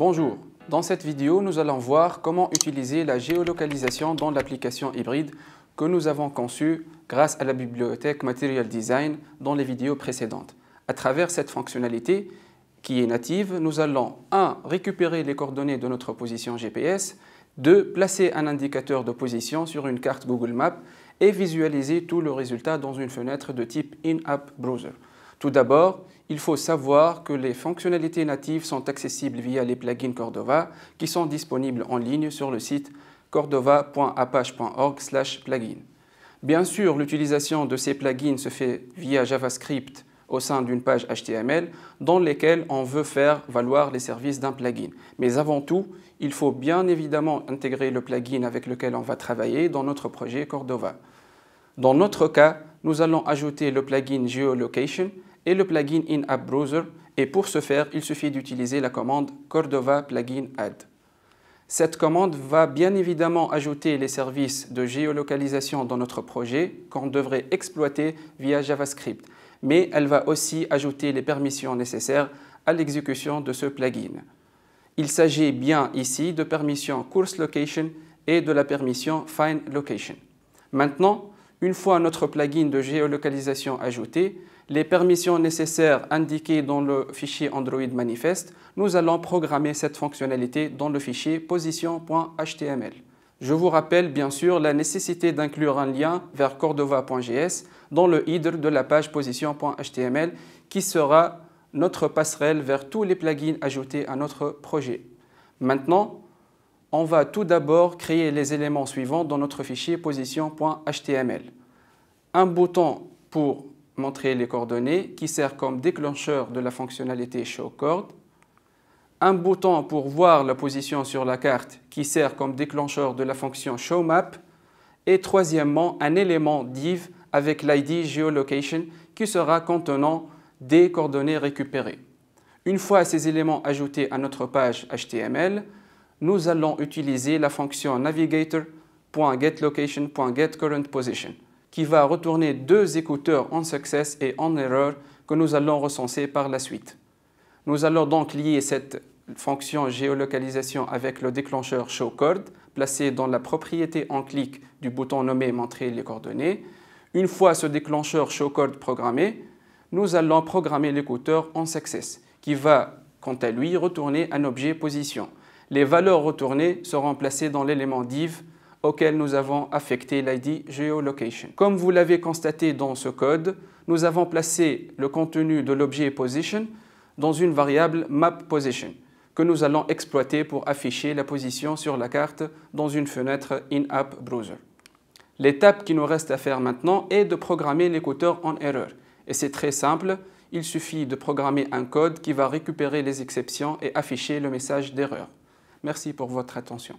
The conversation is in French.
Bonjour, dans cette vidéo, nous allons voir comment utiliser la géolocalisation dans l'application hybride que nous avons conçue grâce à la bibliothèque Material Design dans les vidéos précédentes. À travers cette fonctionnalité qui est native, nous allons 1. Récupérer les coordonnées de notre position GPS, 2. Placer un indicateur de position sur une carte Google Maps et visualiser tout le résultat dans une fenêtre de type In-App Browser. Tout d'abord, il faut savoir que les fonctionnalités natives sont accessibles via les plugins Cordova qui sont disponibles en ligne sur le site cordova.apache.org/plugin. Bien sûr, l'utilisation de ces plugins se fait via JavaScript au sein d'une page HTML dans laquelle on veut faire valoir les services d'un plugin. Mais avant tout, il faut bien évidemment intégrer le plugin avec lequel on va travailler dans notre projet Cordova. Dans notre cas, nous allons ajouter le plugin Geolocation et le plugin In-App Browser, et pour ce faire, il suffit d'utiliser la commande Cordova Plugin Add. Cette commande va bien évidemment ajouter les services de géolocalisation dans notre projet qu'on devrait exploiter via JavaScript, mais elle va aussi ajouter les permissions nécessaires à l'exécution de ce plugin. Il s'agit bien ici de permission Course Location et de la permission Find Location. Maintenant, une fois notre plugin de géolocalisation ajouté, les permissions nécessaires indiquées dans le fichier Android Manifest, nous allons programmer cette fonctionnalité dans le fichier position.html. Je vous rappelle bien sûr la nécessité d'inclure un lien vers cordova.js dans le header de la page position.html qui sera notre passerelle vers tous les plugins ajoutés à notre projet. Maintenant, on va tout d'abord créer les éléments suivants dans notre fichier position.html. Un bouton pour montrer les coordonnées qui sert comme déclencheur de la fonctionnalité ShowCord. Un bouton pour voir la position sur la carte qui sert comme déclencheur de la fonction ShowMap. Et troisièmement, un élément div avec l'ID Geolocation qui sera contenant des coordonnées récupérées. Une fois ces éléments ajoutés à notre page HTML, nous allons utiliser la fonction navigator.getLocation.getCurrentPosition qui va retourner deux écouteurs en success et en error que nous allons recenser par la suite. Nous allons donc lier cette fonction géolocalisation avec le déclencheur ShowCord placé dans la propriété en clic du bouton nommé Montrer les coordonnées. Une fois ce déclencheur ShowCord programmé, nous allons programmer l'écouteur en success qui va, quant à lui, retourner un objet position. Les valeurs retournées seront placées dans l'élément div auquel nous avons affecté l'ID Geolocation. Comme vous l'avez constaté dans ce code, nous avons placé le contenu de l'objet position dans une variable mapPosition que nous allons exploiter pour afficher la position sur la carte dans une fenêtre In-App Browser. L'étape qui nous reste à faire maintenant est de programmer l'écouteur en erreur. Et c'est très simple, il suffit de programmer un code qui va récupérer les exceptions et afficher le message d'erreur. Merci pour votre attention.